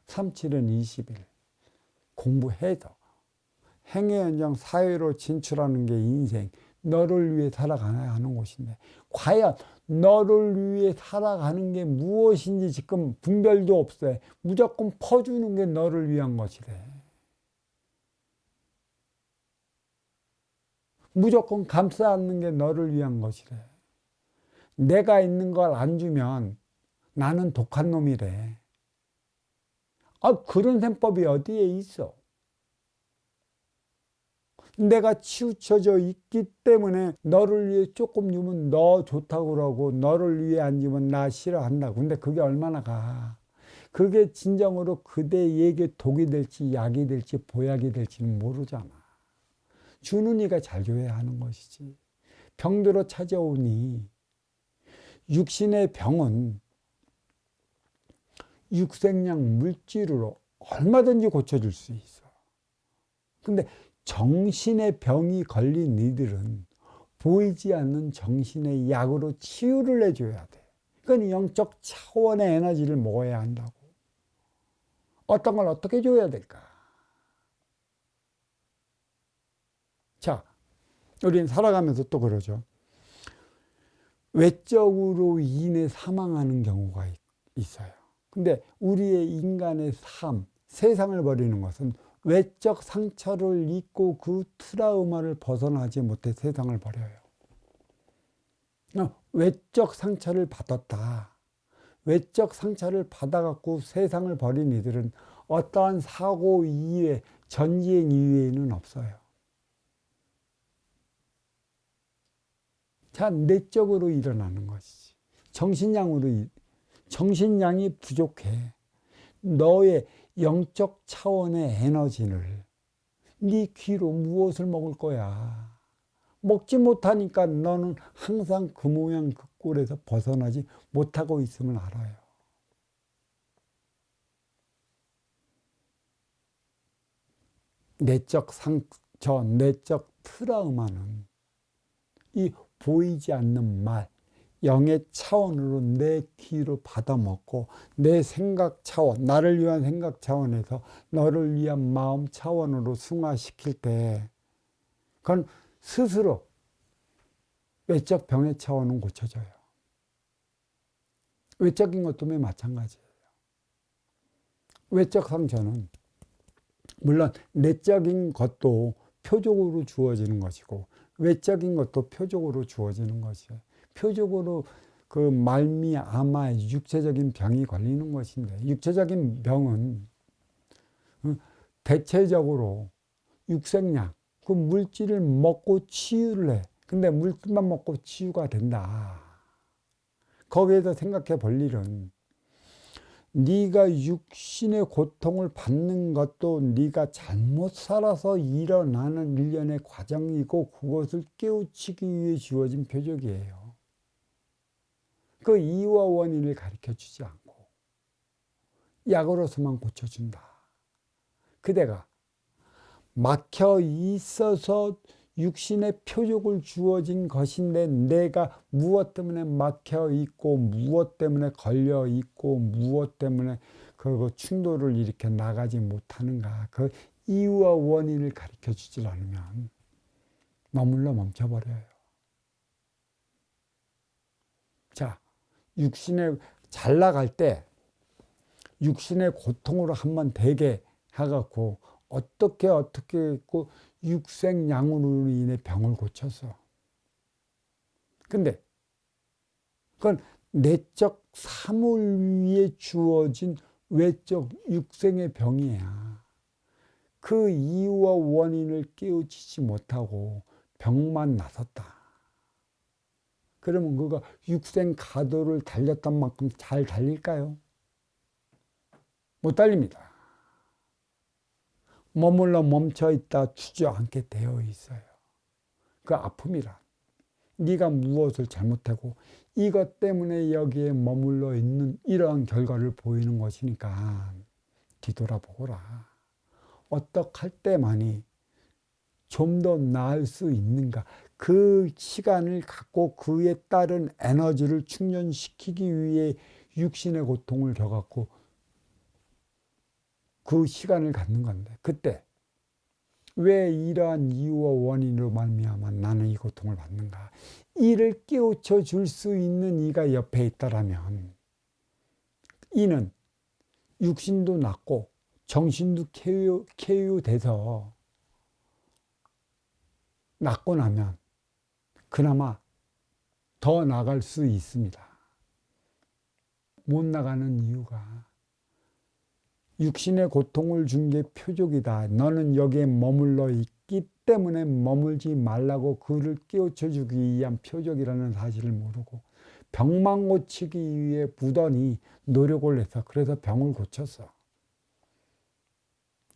37은 20일. 공부해서 행의 연장 사회로 진출하는 게 인생. 너를 위해 살아가야 하는 곳인데 과연 너를 위해 살아가는 게 무엇인지 지금 분별도 없어요. 무조건 퍼주는 게 너를 위한 것이래. 무조건 감싸 안는 게 너를 위한 것이래. 내가 있는 걸 안 주면 나는 독한 놈이래. 그런 셈법이 어디에 있어? 내가 치우쳐져 있기 때문에 너를 위해 조금 주면 너 좋다고 그러고 너를 위해 안 주면 나 싫어한다고. 근데 그게 얼마나 가. 그게 진정으로 그대에게 독이 될지 약이 될지 보약이 될지는 모르잖아. 주는 이가 잘 줘야 하는 것이지. 병들어 찾아오니 육신의 병은 육생량 물질로 얼마든지 고쳐줄 수 있어. 근데 정신의 병이 걸린 이들은 보이지 않는 정신의 약으로 치유를 해줘야 돼. 그건 영적 차원의 에너지를 먹어야 한다고. 어떤 걸 어떻게 줘야 될까? 자, 우리는 살아가면서 또 그러죠. 외적으로 인해 사망하는 경우가 있어요. 근데 우리의 인간의 삶, 세상을 버리는 것은 외적 상처를 입고 그 트라우마를 벗어나지 못해 세상을 버려요. 외적 상처를 받았다. 외적 상처를 받아갖고 세상을 버린 이들은 어떠한 사고 이외, 전쟁 이외에는 없어요. 자, 내적으로 일어나는 것이지. 정신량이 부족해. 너의 영적 차원의 에너지를 네 귀로 무엇을 먹을 거야. 먹지 못하니까 너는 항상 그 모양 그 꼴에서 벗어나지 못하고 있음을 알아요. 내적 상처, 내적 트라우마는 이 보이지 않는 말, 영의 차원으로 내 귀로 받아먹고 내 생각 차원, 나를 위한 생각 차원에서 너를 위한 마음 차원으로 승화시킬 때 그건 스스로 외적 병의 차원은 고쳐져요. 외적인 것도 마찬가지예요. 외적 상처는 물론 내적인 것도 표적으로 주어지는 것이고 외적인 것도 표적으로 주어지는 것이에요. 표적으로 그 말미암아 육체적인 병이 걸리는 것인데 육체적인 병은 대체적으로 육생량, 그 물질을 먹고 치유를 해. 근데 물질만 먹고 치유가 된다. 거기에서 생각해 볼 일은 네가 육신의 고통을 받는 것도 네가 잘못 살아서 일어나는 일련의 과정이고 그것을 깨우치기 위해 주어진 표적이에요. 그 이유와 원인을 가르쳐 주지 않고 약으로서만 고쳐준다. 그대가 막혀 있어서 육신의 표적을 주어진 것인데 내가 무엇 때문에 막혀 있고 무엇 때문에 걸려 있고 무엇 때문에 그 충돌을 일으켜 나가지 못하는가. 그 이유와 원인을 가르쳐 주질 않으면 머물러 멈춰버려요. 자, 육신에 잘 나갈 때 육신의 고통으로 한번 되게 해갖고 어떻게 했고 육생양으로 인해 병을 고쳤어. 근데 그건 내적 사물 위에 주어진 외적 육생의 병이야. 그 이유와 원인을 깨우치지 못하고 병만 나섰다. 그러면 그거 육생 가도를 달렸던 만큼 잘 달릴까요? 못 달립니다. 머물러 멈춰있다 주저앉게 되어 있어요. 그 아픔이란 네가 무엇을 잘못하고 이것 때문에 여기에 머물러 있는 이러한 결과를 보이는 것이니까 뒤돌아보거라. 어떻게 할 때만이 좀 더 나을 수 있는가. 그 시간을 갖고 그에 따른 에너지를 충전시키기 위해 육신의 고통을 겪었고 그 시간을 갖는 건데, 그때 왜 이러한 이유와 원인으로 말미암아 나는 이 고통을 받는가? 이를 깨우쳐 줄 수 있는 이가 옆에 있다라면, 이는 육신도 낫고 정신도 쾌유돼서 낫고 나면 그나마 더 나갈 수 있습니다. 못 나가는 이유가 육신의 고통을 준 게 표적이다. 너는 여기에 머물러 있기 때문에 머물지 말라고 그를 깨우쳐 주기 위한 표적이라는 사실을 모르고 병만 고치기 위해 부단히 노력을 해서 그래서 병을 고쳤어.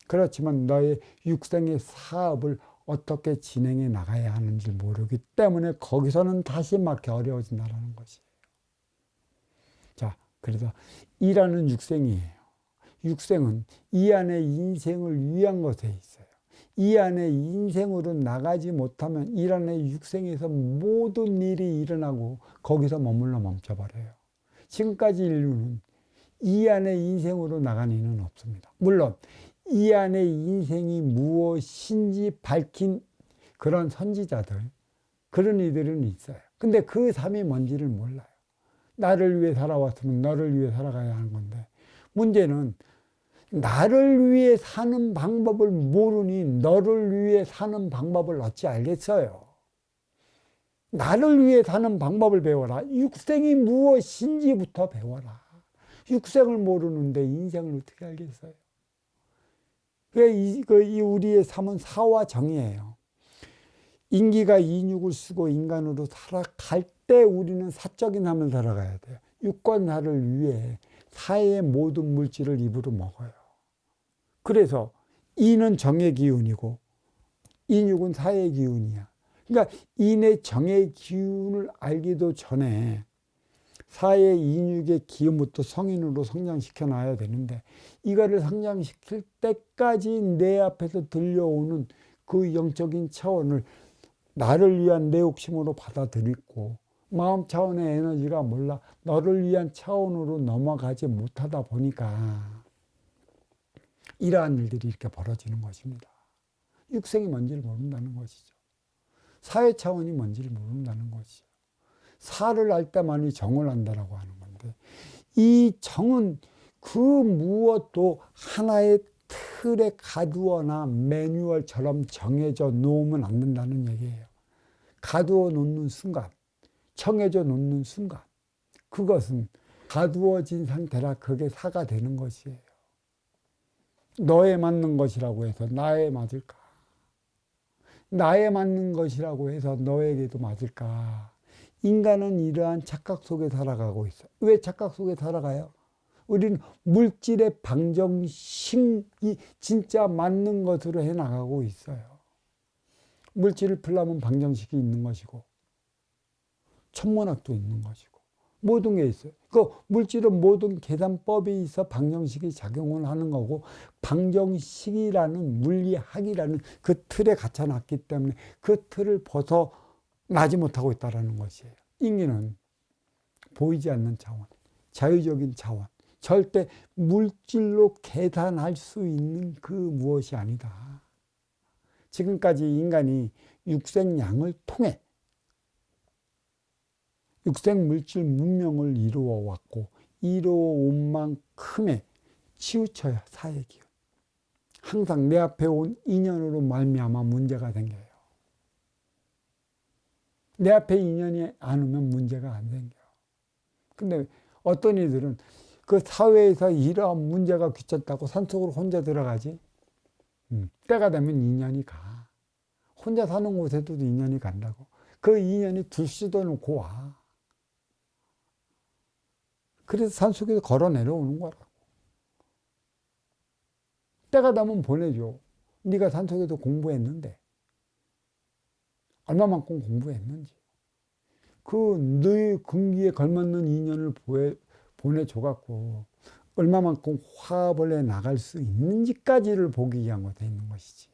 그렇지만 너의 육생의 사업을 어떻게 진행해 나가야 하는지 모르기 때문에 거기서는 다시 막혀 어려워진다는 것이에요. 자, 그래서 일하는 육생이에요. 육생은 이 안에 인생을 위한 것에 있어요. 이 안에 인생으로 나가지 못하면 이 안에 육생에서 모든 일이 일어나고 거기서 머물러 멈춰버려요. 지금까지 인류는 이 안에 인생으로 나간 이는 없습니다. 물론 이 안에 인생이 무엇인지 밝힌 그런 선지자들, 그런 이들은 있어요. 근데 그 삶이 뭔지를 몰라요. 나를 위해 살아왔으면 너를 위해 살아가야 하는 건데, 문제는 나를 위해 사는 방법을 모르니 너를 위해 사는 방법을 어찌 알겠어요. 나를 위해 사는 방법을 배워라. 육생이 무엇인지부터 배워라. 육생을 모르는데 인생을 어떻게 알겠어요? 이 우리의 삶은 사와 정이에요. 인기가 인육을 쓰고 인간으로 살아갈 때 우리는 사적인 삶을 살아가야 돼요. 유권사를 위해 사회의 모든 물질을 입으로 먹어요. 그래서 이는 정의 기운이고 인육은 사회의 기운이야. 그러니까 인의 정의 기운을 알기도 전에 사회 인육의 기운부터 성인으로 성장시켜 놔야 되는데, 이거를 성장시킬 때까지 내 앞에서 들려오는 그 영적인 차원을 나를 위한 내 욕심으로 받아들이고 마음 차원의 에너지가 몰라 너를 위한 차원으로 넘어가지 못하다 보니까 이러한 일들이 이렇게 벌어지는 것입니다. 육생이 뭔지를 모른다는 것이죠. 사회 차원이 뭔지를 모른다는 것이죠. 사를 알 때만이 정을 안다라고 하는 건데, 이 정은 그 무엇도 하나의 틀에 가두어나 매뉴얼처럼 정해져 놓으면 안 된다는 얘기예요. 가두어 놓는 순간, 정해져 놓는 순간, 그것은 가두어진 상태라 그게 사가 되는 것이에요. 너에 맞는 것이라고 해서 나에 맞을까? 나에 맞는 것이라고 해서 너에게도 맞을까? 인간은 이러한 착각 속에 살아가고 있어요. 왜 착각 속에 살아가요? 우리는 물질의 방정식이 진짜 맞는 것으로 해나가고 있어요. 물질을 풀려면 방정식이 있는 것이고 천문학도 있는 것이고 모든 게 있어요. 그 물질은 모든 계산법이 있어 방정식이 작용을 하는 거고, 방정식이라는 물리학이라는 그 틀에 갇혀놨기 때문에 그 틀을 벗어나지 못하고 있다는 것이에요. 인기는 보이지 않는 차원, 자유적인 차원, 절대 물질로 계산할 수 있는 그 무엇이 아니다. 지금까지 인간이 육생양을 통해 육생물질 문명을 이루어왔고 이루어온 만큼의 치우쳐야 사의 기운. 항상 내 앞에 온 인연으로 말미암아 문제가 생겨요. 내 앞에 인연이 안 오면 문제가 안 생겨요. 근데 어떤 이들은 그 사회에서 이러한 문제가 귀찮다고 산속으로 혼자 들어가지. 때가 되면 인연이 가. 혼자 사는 곳에도 인연이 간다고. 그 인연이 둘시도 놓고 와. 그래서 산속에서 걸어 내려오는 거라고. 때가 되면 보내줘. 네가 산속에서 공부했는데 얼마만큼 공부했는지. 그 너의 금기에 걸맞는 인연을 보내줘갖고 얼마만큼 화합을 해 나갈 수 있는지까지를 보기 위한 것에 있는 것이지.